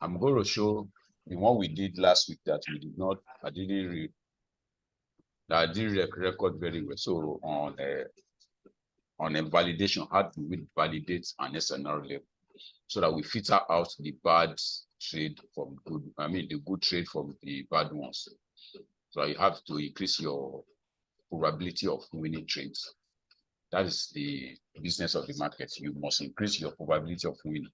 I'm going to show in what we did last week that we did not, I didn't record very well. So on a validation, how do we validate an SNR level so that we filter out the bad trade from good, the good trade from the bad ones. So you have to increase your probability of winning trades. That is the business of the market. You must increase your probability of winning.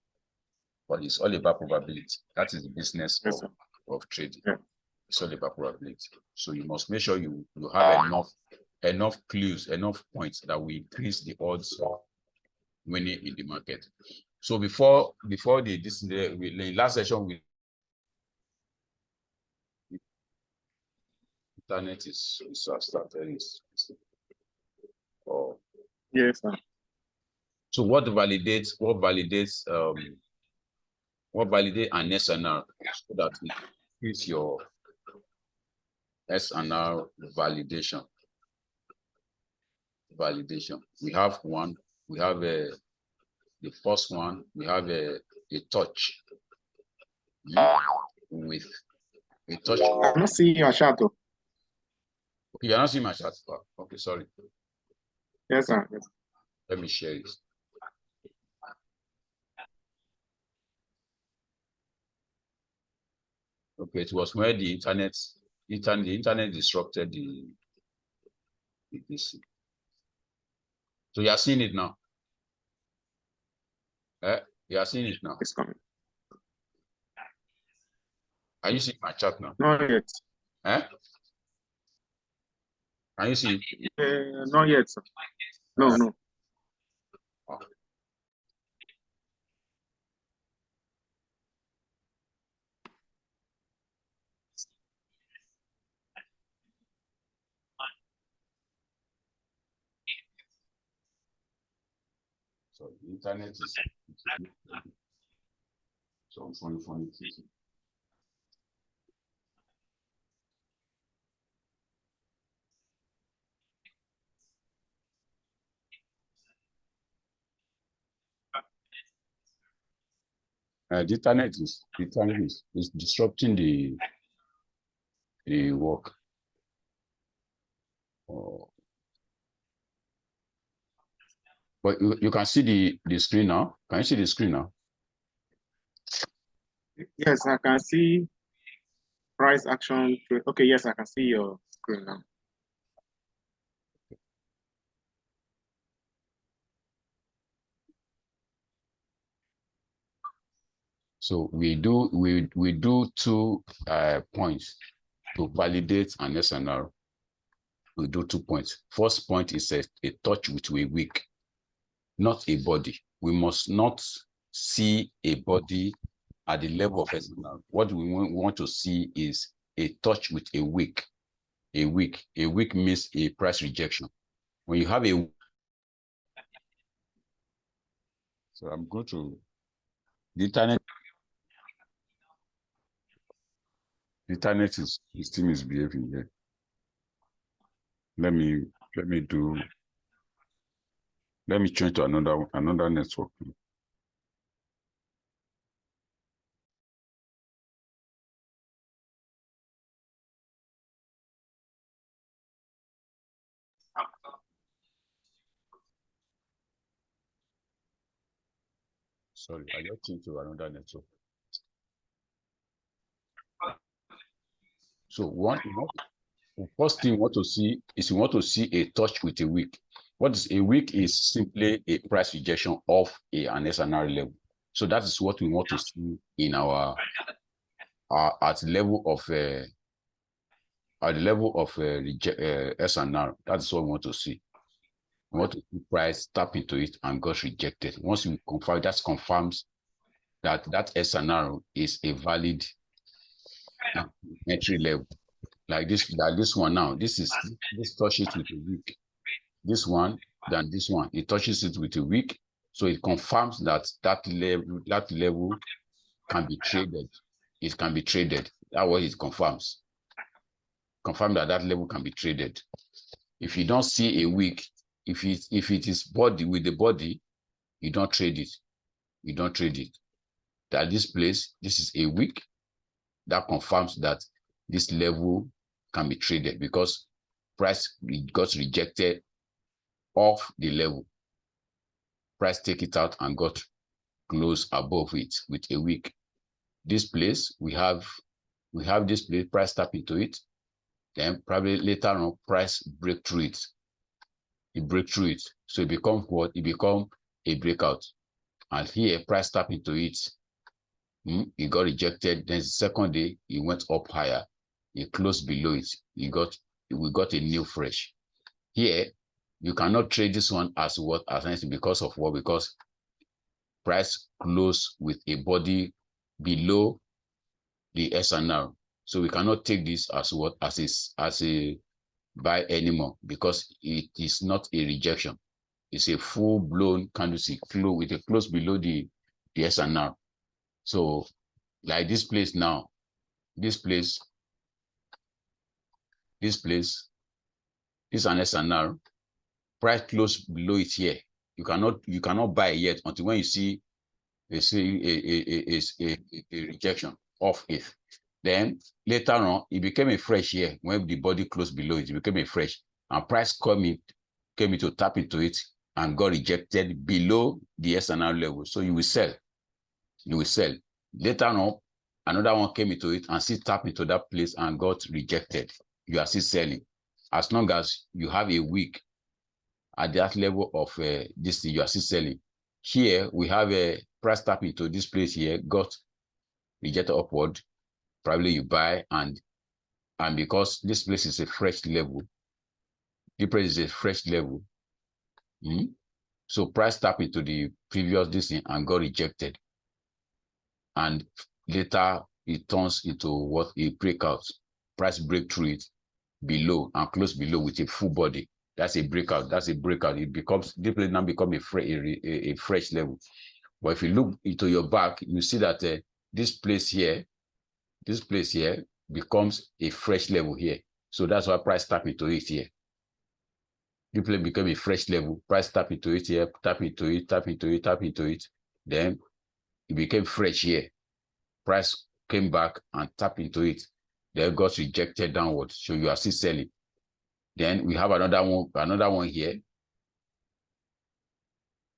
But it's all about probability. That is the business of trading. Yeah. It's all about probability. So you must make sure you have enough clues, enough points that will increase the odds of winning in the market. So before the last session, internet is started. Oh yes, sir. So what validates an SNR so that it is your SNR validation. We have one. We have the first one. We have a touch with a touch. I'm not seeing your shadow. Okay, you're not seeing my chat. Okay, sorry. Yes, sir. Yes. Let me share it. Okay, it was where the internet disrupted the PC. So you are seeing it now. You are seeing it now. It's coming. Are you seeing my chat now? Not yet. Can you see it? Not yet, sir. No. Okay. So the internet is so funny. The internet is disrupting the work. But you can see the screen now. Can you see the screen now? Yes, I can see price action. Okay, yes, I can see your screen now. So we do 2 points to validate an SNR. We do 2 points. First point is a touch with a wick, not a body. We must not see a body at the level of SNR. What we want to see is a touch with a wick. A wick means a price rejection. When you have a, so I'm going to the internet. The internet is still misbehaving here. Let me change to another network. Sorry, I just changed to another network. So the first thing you want to see is you want to see a touch with a wick. What is a wick? Is simply a price rejection of an SNR level. So that is what we want to see in our at the level of SNR. That's what we want to see. We want to see price tap into it and got rejected. Once we confirm, that confirms that SNR is a valid entry level. Like this one now. This touches with a wick. This one, then this one, it touches it with a wick, so it confirms that level can be traded. It can be traded. That's what it confirms. Confirm that level can be traded. If you don't see a wick, if it is body with the body, you don't trade it. You don't trade it. that this place, this is a week, that confirms that this level can be traded because price got rejected off the level. Price take it out and got close above it with a week. This place, we have this place, price tap into it. Then probably later on, price break through it. It break through it. So it becomes what? It becomes a breakout. And here, price tap into it. It got rejected. Then the second day, it went up higher. It closed below it. We got a new fresh. Here, you cannot trade this one as what? As anything because of what? Because price closed with a body below the SNR. So we cannot take this as what? As a buy anymore because it is not a rejection. It's a full-blown candlestick flow with a close below the SNR. So like this place now, this is an SNR, price close below it here. You cannot buy it yet until when you see a rejection of it. Then later on, it became a fresh here. When the body closed below it, it became a fresh. And price came in to tap into it and got rejected below the SNR level. So you will sell. You will sell. Later on, another one came into it and still tapped into that place and got rejected. You are still selling. As long as you have a week at that level of this thing, you are still selling. Here, we have a price tap into this place here, got rejected upward. Probably you buy, and because this place is a fresh level, the price is a fresh level. So price tap into the previous this thing and got rejected. And later it turns into what? A breakout. Price break through it below and close below with a full body. That's a breakout. That's a breakout. It becomes, this place now become a fresh level. But if you look into your back, you see that this place here becomes a fresh level here. So that's why price tap into it here. The place become a fresh level. Price tap into it here, tap into it, tap into it, tap into it. Then it became fresh here. Price came back and tapped into it. Then got rejected downward. So you are still selling. Then we have another one here.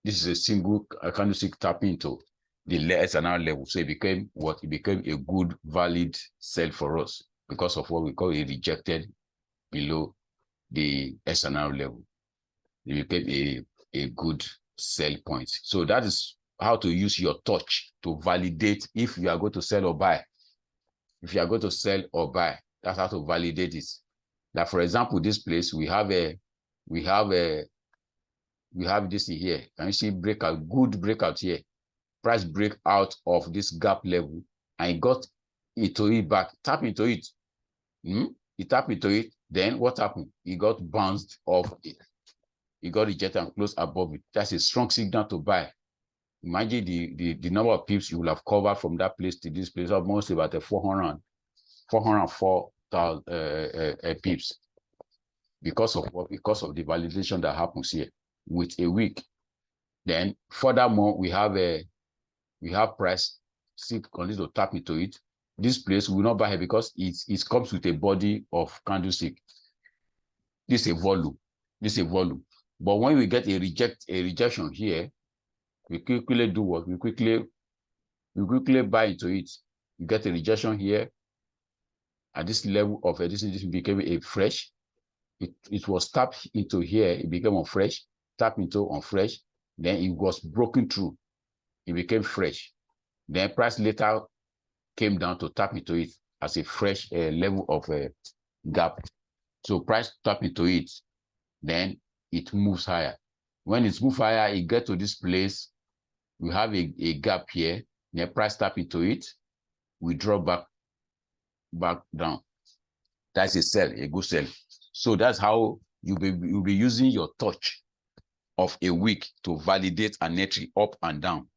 This is a single candlestick tapping into the SNR level. So it became what? It became a good, valid sell for us because of what we call a rejected below the SNR level. It became a good sell point. So that is how to use your touch to validate if you are going to sell or buy. If you are going to sell or buy, that's how to validate it. Like for example, this place we have this here. Can you see breakout? Good breakout here. Price break out of this gap level and it got into it back. Tap into it. It tapped into it. Then what happened? It got bounced off it. It got rejected and closed above it. That's a strong signal to buy. Imagine the number of pips you will have covered from that place to this place, almost about 404,000 pips. Because of what? Because of the validation that happens here with a week. Then furthermore, we have price continue to tap into it. This place will not buy here because it comes with a body of candlestick. This is a volume. But when we get a rejection here, we quickly do what? We quickly buy into it. You get a rejection here. At this level of this became a fresh. It was tapped into here. It became on fresh. Tapped into on fresh. Then it was broken through. It became fresh. Then price later came down to tap into it as a fresh level of gap. So price tap into it. Then it moves higher. When it moves higher, it gets to this place. We have a gap here. Then price tap into it. We draw back down. That's a sell, a good sell. So that's how you'll be using your touch of a week to validate an entry up and down,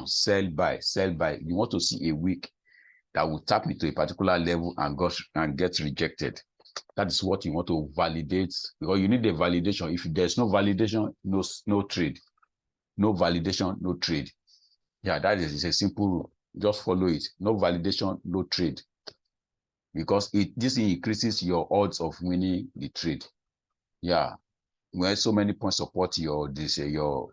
sell, buy, sell, buy. You want to see a week that will tap into a particular level and get rejected. That is what you want to validate, because you need a validation. If there's no validation, no trade. No validation, no trade. Yeah, that is a simple rule. Just follow it. No validation, no trade. Because this increases your odds of winning the trade. Yeah. When so many points support your decision,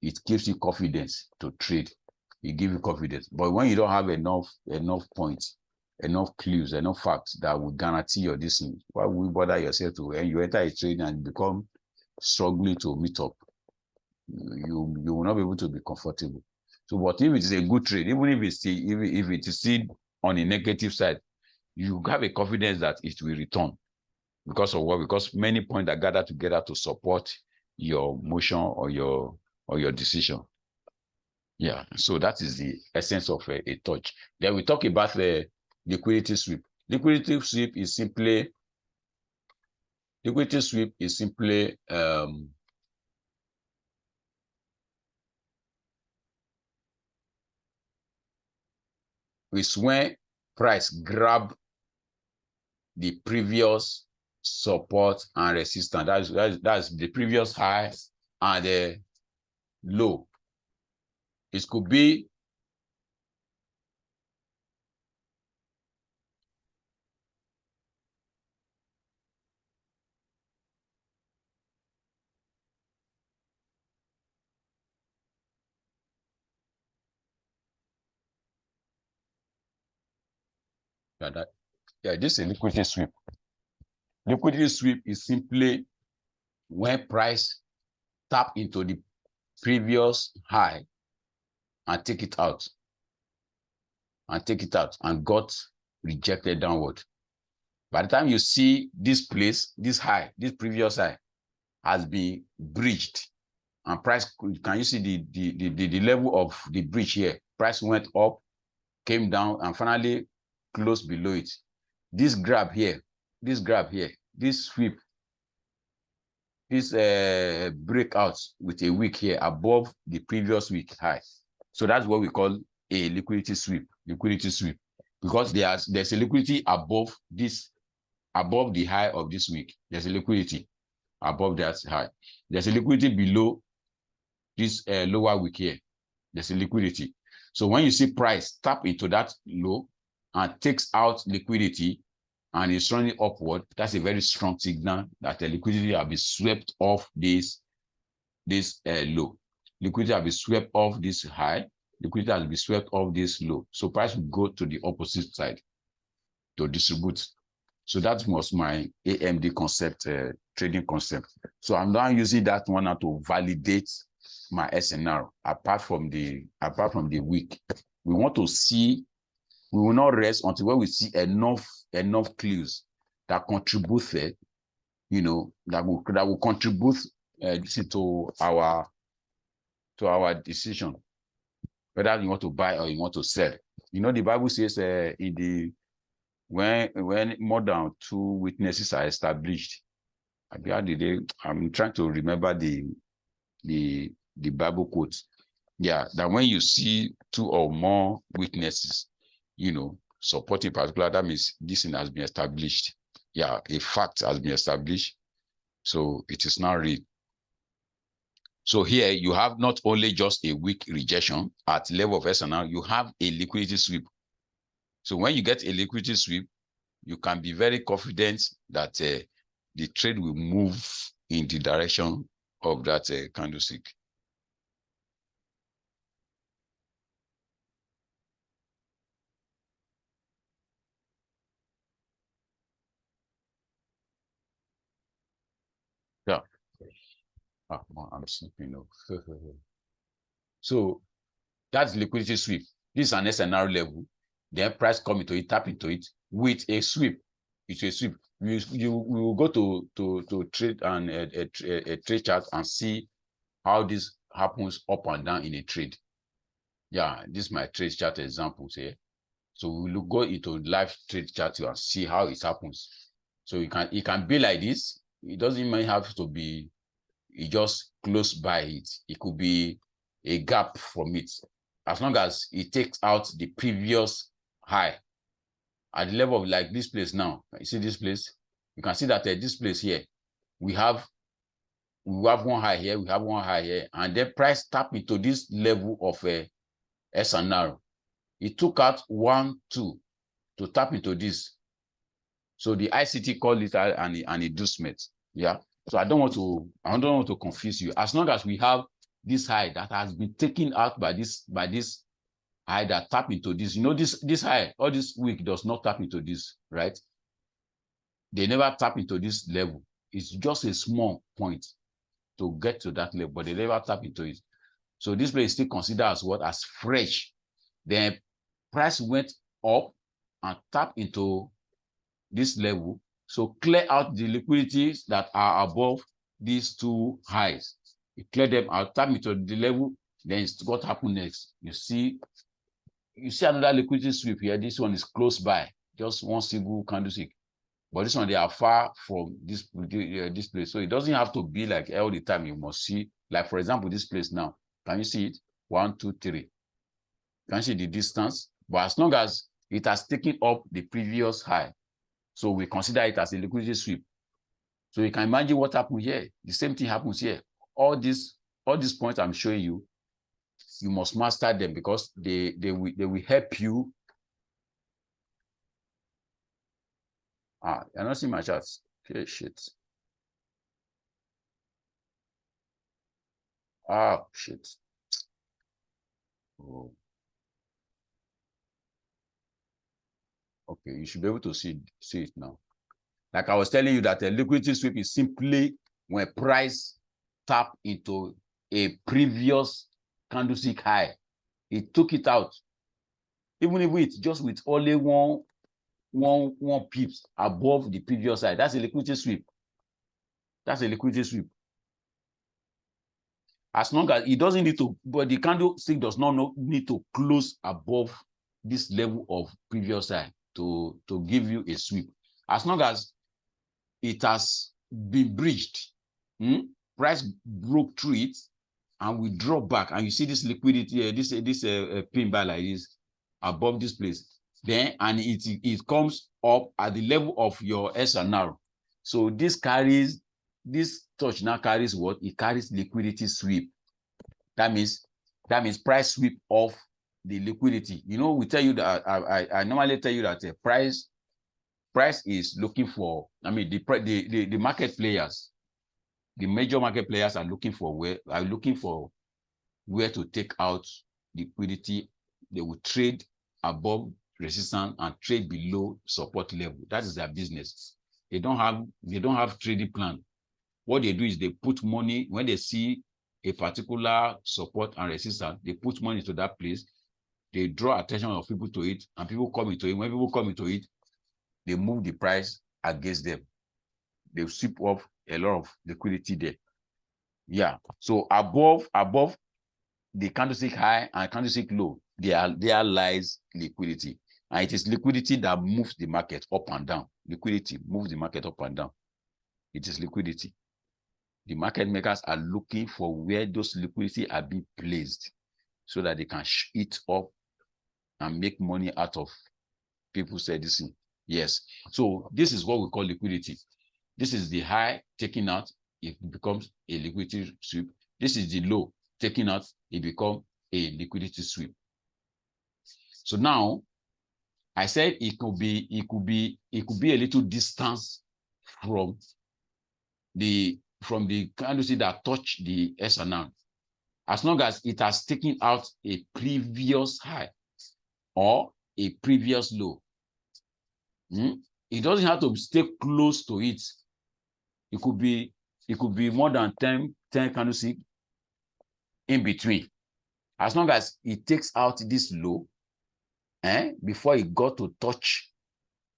it gives you confidence to trade. It gives you confidence. But when you don't have enough points, enough clues, enough facts that will guarantee your decision, why will you bother yourself to when you enter a trade and become struggling to meet up? You will not be able to be comfortable. So, but if it is a good trade, even if it is still on a negative side, you have a confidence that it will return. Because of what? Because many points are gathered together to support your motion or your decision. Yeah, so that is the essence of a touch. Then we talk about the liquidity sweep. Liquidity sweep is simply is when price grab the previous support and resistance. That's the previous high and the low. It could be this is a liquidity sweep. Liquidity sweep is simply when price tap into the previous high and take it out and got rejected downward. By the time you see this place, this high, this previous high has been breached, and price, can you see the level of the breach here? Price went up, came down, and finally closed below it. This grab here, this sweep, this breakout with a wick here above the previous week high. So that's what we call a liquidity sweep. Because there's a liquidity above the high of this week. There's a liquidity above that high. There's a liquidity below this lower week here. There's a liquidity. So when you see price tap into that low and takes out liquidity and is running upward, that's a very strong signal that the liquidity will be swept off this low. Liquidity will be swept off this high. Liquidity has been swept off this low. So price will go to the opposite side to distribute. So that was my AMD concept, trading concept. So I'm now using that one now to validate my SNR apart from the week. We want to see, we will not rest until when we see enough clues that contribute, that will contribute to our decision, whether you want to buy or you want to sell. The Bible says when more than two witnesses are established. I'm trying to remember the Bible quote. Yeah, that when you see two or more witnesses, supporting particular, that means this thing has been established. Yeah, a fact has been established. So it is now real. So here you have not only just a weak rejection at level of SNR, you have a liquidity sweep. So when you get a liquidity sweep, you can be very confident that the trade will move in the direction of that candlestick. Yeah. I'm sleeping. So that's liquidity sweep. This is an SNR level. Then price come into it, tap into it with a sweep. It's a sweep. You will go to trade and a trade chart and see how this happens up and down in a trade. Yeah, this is my trade chart examples here. So we will go into live trade chart and see how it happens. So it can be like this. It doesn't even have to be just close by it. It could be a gap from it. As long as it takes out the previous high at the level of like this place now. You see this place? You can see that this place here, we have one high here, we have one high here, and then price tap into this level of SNR. It took out 1, 2 to tap into this. So the ICT called it an inducement. Yeah. So I don't want to confuse you. As long as we have this high that has been taken out by this high that tap into this, this high, all this wick does not tap into this, right? They never tap into this level. It's just a small point to get to that level, but they never tap into it. So this place is still considered as what? As fresh. Then price went up and tap into this level. So clear out the liquidities that are above these two highs. You clear them out, tap into the level, then it's what happened next. You see another liquidity sweep here. This one is close by, just one single candlestick. But this one, they are far from this place. So it doesn't have to be like all the time. You must see, like for example, this place now. Can you see it? 1, 2, 3. Can you see the distance? But as long as it has taken up the previous high, so we consider it as a liquidity sweep. So you can imagine what happened here. The same thing happens here. All these points I'm showing you, you must master them because they will help you. You're not seeing my charts. Okay, shit. Shit. Oh. Okay, you should be able to see it now. Like I was telling you that a liquidity sweep is simply when price tap into a previous candlestick high. It took it out. Even if it's just with only one pips above the previous high. That's a liquidity sweep. That's a liquidity sweep. As long as it doesn't need to, but the candlestick does not need to close above this level of previous high to give you a sweep. As long as it has been breached, price broke through it, and we drop back, and you see this liquidity, this pin bar like this above this place, then and it comes up at the level of your SNR. So this touch now carries what? It carries liquidity sweep. That means price sweep off the liquidity. We tell you that I normally tell you that price is looking for, the market players, the major market players are looking for where to take out liquidity. They will trade above resistance and trade below support level. That is their business. They don't have trading plan. What they do is they put money when they see a particular support and resistance. They put money to that place. They draw attention of people to it, and people come into it. When people come into it, they move the price against them. They sweep off a lot of liquidity there. Yeah. So above the candlestick high and candlestick low, there lies liquidity. And it is liquidity that moves the market up and down. Liquidity moves the market up and down. It is liquidity. The market makers are looking for where those liquidity are being placed so that they can eat up and make money out of people say this thing. Yes. So this is what we call liquidity. This is the high taken out, it becomes a liquidity sweep. This is the low taken out, it becomes a liquidity sweep. So now I said it could be a little distance from the candlestick that touch the SNR, as long as it has taken out a previous high or a previous low. It doesn't have to stay close to it. It could be more than 10 candlesticks in between. As long as it takes out this low, before it got to touch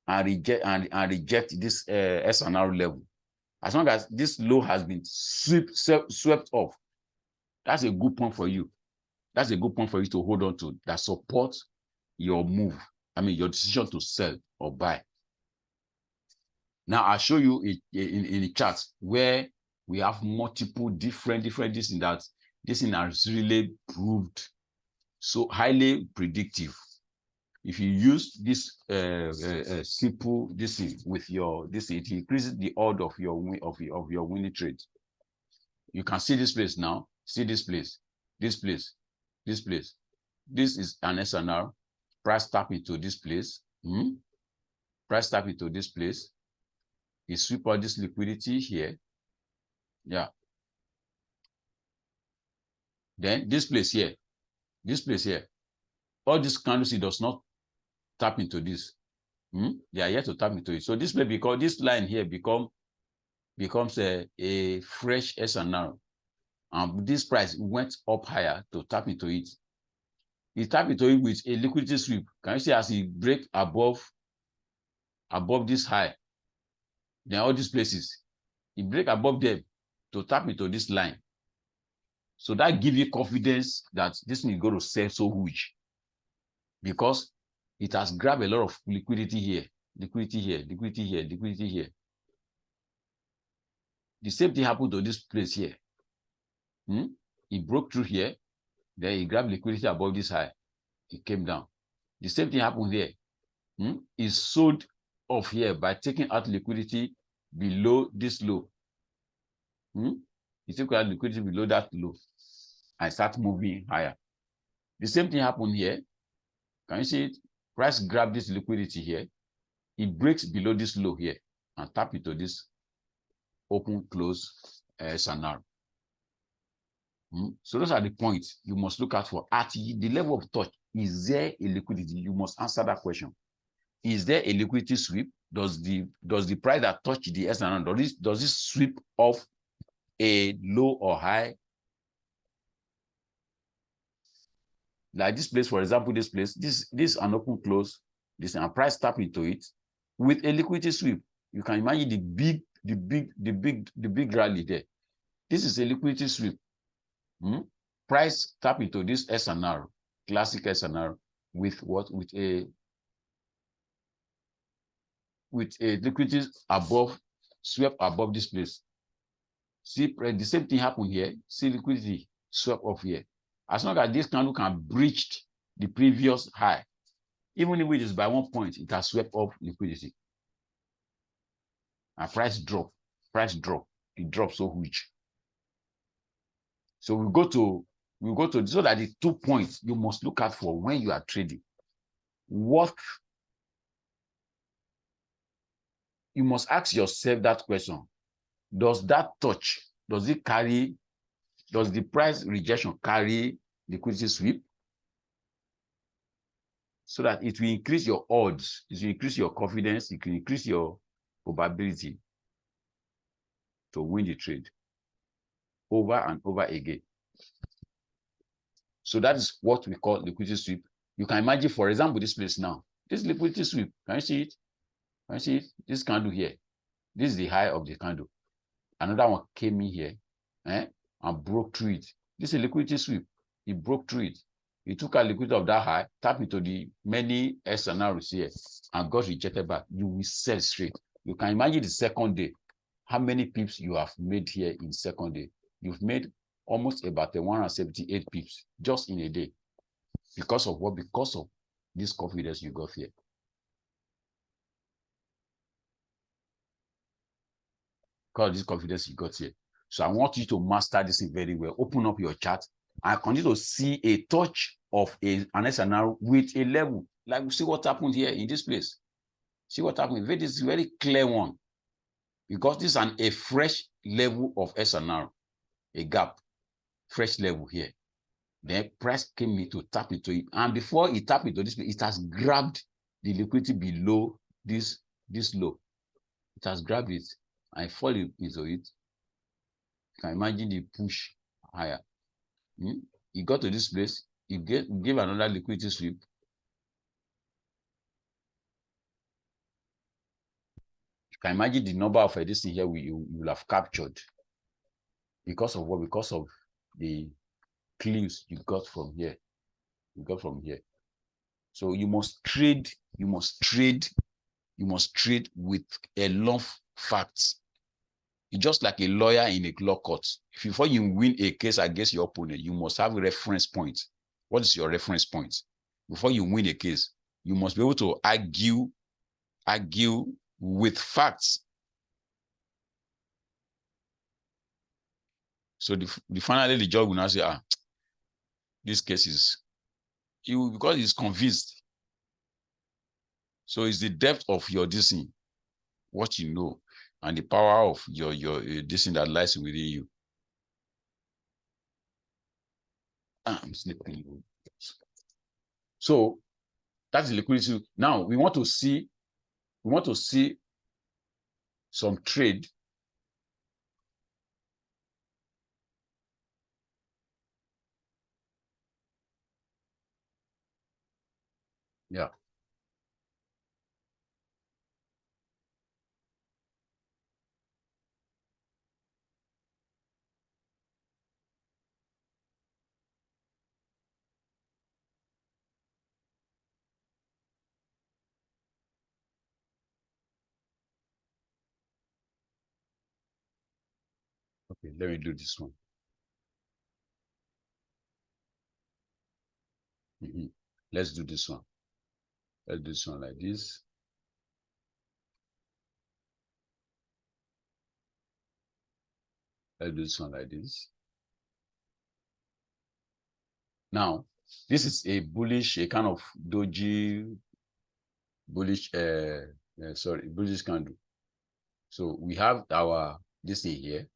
and reject this SNR level. As long as this low has been swept off, that's a good point for you. That's a good point for you to hold on to that supports your move. Your decision to sell or buy. Now I'll show you in the chart where we have multiple different this and that. This thing has really proved so highly predictive. If you use this simple this thing with it increases the odds of your winning trade. You can see this place now. See this place, this place, this place. This is an SNR. Price tap into this place. Price tap into this place. You sweep out this liquidity here. Yeah. Then this place here. This place here. All these candles, it does not tap into this. They are yet to tap into it. So this may because this line here becomes a fresh SNR. And this price went up higher to tap into it. It tapped into it with a liquidity sweep. Can you see as it break above this high? Then all these places, it break above them to tap into this line. So that gives you confidence that this thing is going to sell so huge because it has grabbed a lot of liquidity here, liquidity here, liquidity here, liquidity here. The same thing happened to this place here. It broke through here, then it grabbed liquidity above this high. It came down. The same thing happened here. It sold off here by taking out liquidity below this low. It took out liquidity below that low and start moving higher. The same thing happened here. Can you see it? Price grab this liquidity here. It breaks below this low here and tap into this open close SNR. So those are the points you must look out for. At the level of touch, is there a liquidity? You must answer that question. Is there a liquidity sweep? Does the price that touch the SNR, does this sweep off a low or high? Like this place, for example, this place, this is an open close, this and price tap into it with a liquidity sweep. You can imagine the big rally there. This is a liquidity sweep. Price tap into this SNR, classic SNR, with what? With a liquidity above, swept above this place. See, the same thing happened here. See liquidity swept off here. As long as this candle can breach the previous high, even if it is by 1 point, it has swept off liquidity. And price drop. It drops so huge. So we go to so that the 2 points you must look out for when you are trading. What you must ask yourself that question. Does that touch, does the price rejection carry liquidity sweep? So that it will increase your odds, it will increase your confidence, it will increase your probability to win the trade over and over again. So that is what we call liquidity sweep. You can imagine, for example, this place now. This liquidity sweep, can you see it? Can you see it? This candle here. This is the high of the candle. Another one came in here and broke through it. This is a liquidity sweep. It broke through it. It took a liquidity of that high, tapped into the many SNRs here, and got rejected back. You will sell straight. You can imagine the second day, how many pips you have made here in second day. You've made almost about 178 pips just in a day. Because of what? Because of this confidence you got here. Because of this confidence you got here. So I want you to master this thing very well. Open up your chart and continue to see a touch of an SNR with a level. Like we see what happened here in this place. See what happened. This is a very clear one. Because this is a fresh level of SNR. A gap. Fresh level here. Then price came in to tap into it. And before it tapped into this place, it has grabbed the liquidity below this low. It has grabbed it and fall into it. You can imagine the push higher. It got to this place, it gave another liquidity sweep. You can imagine the number of this thing here you will have captured. Because of what? Because of the clues you got from here. So you must trade with enough facts. It's just like a lawyer in a law court. Before you win a case against your opponent, you must have a reference point. What is your reference point? Before you win a case, you must be able to argue with facts. So finally the judge will now say, this case because he's convinced. So it's the depth of your this thing, what you know, and the power of your this thing that lies within you. I'm sleeping. So that's the liquidity. Now we want to see some trade. Yeah. Okay, let me do this one. Let's do this one. Let's do this one like this. Let's do this one like this. Now, this is a bullish, a kind of doji bullish, bullish candle. So we have our this thing here.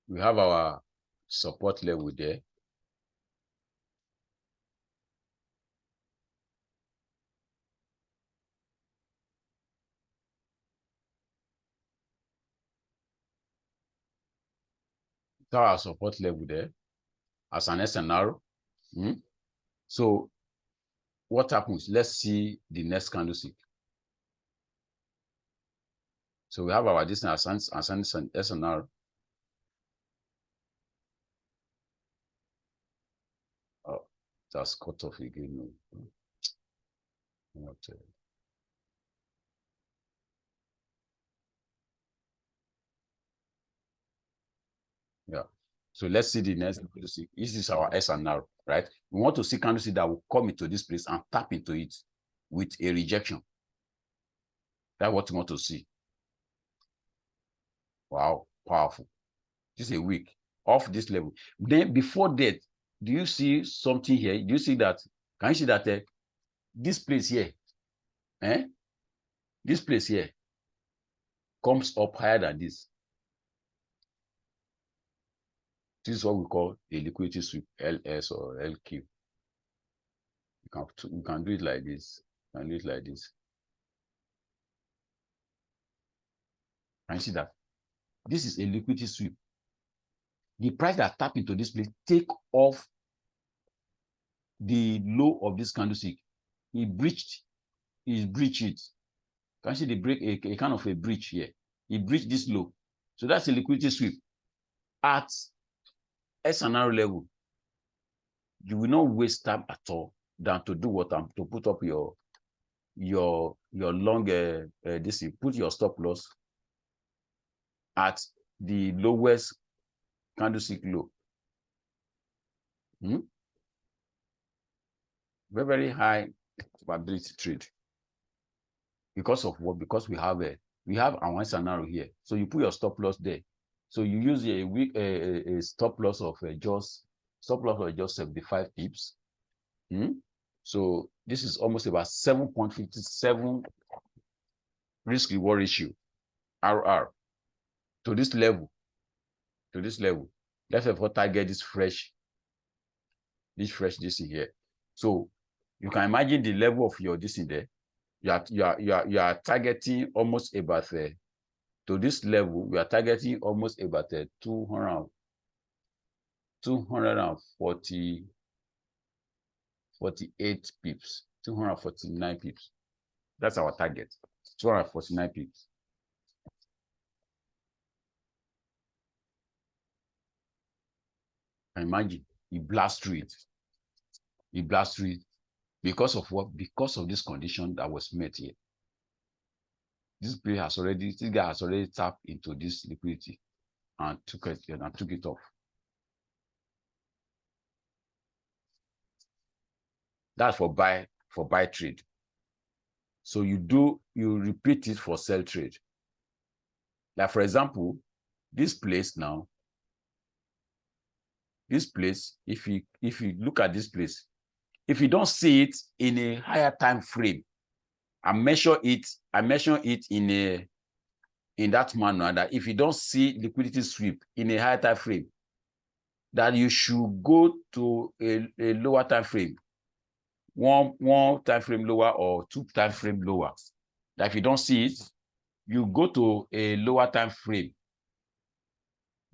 We have our support level there. So our support level there as an SNR. So what happens? Let's see the next candlestick. So we have our distance as SNR. Oh, that's cut off again. What, yeah. So let's see the next candlestick. This is our SNR, right? We want to see candlestick that will come into this place and tap into it with a rejection. That's what we want to see. Wow, powerful. This is a week off this level. Then before that, do you see something here? Do you see that? Can you see that this place here, this place here comes up higher than this? This is what we call a liquidity sweep, LS or LQ. You can do it like this. You can do it like this. Can you see that? This is a liquidity sweep. The price that tap into this place take off the low of this candlestick. He breached it. Can you see the break, a kind of a breach here? He breached this low. So that's a liquidity sweep. At SNR level, you will not waste time at all than to do what to put up your long this thing, put your stop loss at the lowest candlestick low. Very, very high probability trade. Because of what? Because we have our scenario here. So you put your stop loss there. So you use a stop loss of just 75 pips. So this is almost about 7.57 risk reward ratio, RR, to this level. Let's have target this fresh this here. So you can imagine the level of your this in there. You are targeting almost about to this level. We are targeting almost about 248 pips, 249 pips. That's our target. 249 pips. Imagine he blasts through it. He blasts through it because of what? Because of this condition that was met here. This guy has already tapped into this liquidity and took it off. That's for buy trade. So you repeat it for sell trade. Like for example, this place now, this place, if you look at this place, if you don't see it in a higher time frame, I measure it in that manner, that if you don't see liquidity sweep in a higher time frame, that you should go to a lower time frame, one time frame lower or 2 time frame lower. That if you don't see it, you go to a lower time frame.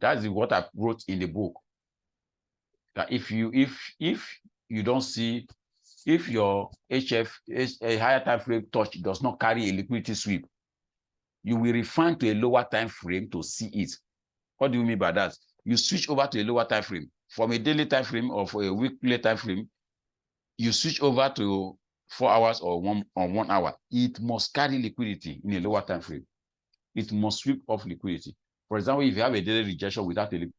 That's what I wrote in the book. That if you don't see, if your HF is a higher time frame touch does not carry a liquidity sweep, you will refine to a lower time frame to see it. What do you mean by that? You switch over to a lower time frame from a daily time frame or for a weekly time frame. You switch over to 4 hours or 1 hour. It must carry liquidity in a lower time frame. It must sweep off liquidity. For example, if you have a daily rejection without a liquidity,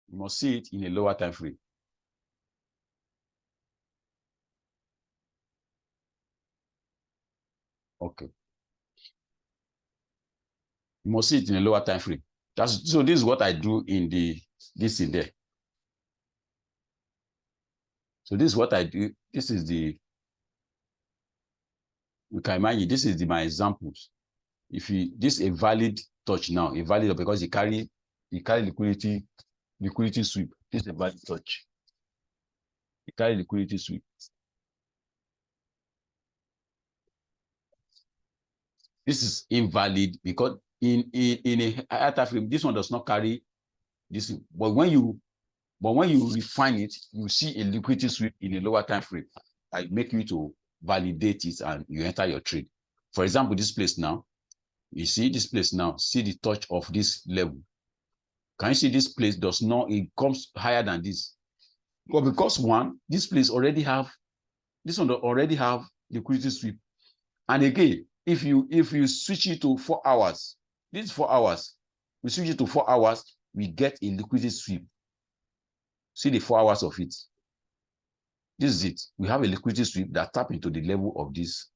you must see it in a lower time frame. Okay. You must see it in a lower time frame. So this is what I do in this in there. So this is what I do. This is the, you can imagine, this is my examples. If this is a valid touch now, a valid, because you carry liquidity sweep. This is a valid touch. You carry liquidity sweep. This is invalid because in a higher time frame, this one does not carry this. But when you refine it, you see a liquidity sweep in a lower time frame. I make you to validate it and you enter your trade. For example, this place now, you see this place now, see the touch of this level. Can you see this place does not, it comes higher than this. But because this place already have, this one already have liquidity sweep. And again, if you switch it to 4 hours, this is 4 hours, we switch it to 4 hours, we get a liquidity sweep. See the 4 hours of it. This is it. We have a liquidity sweep that tap into the level of this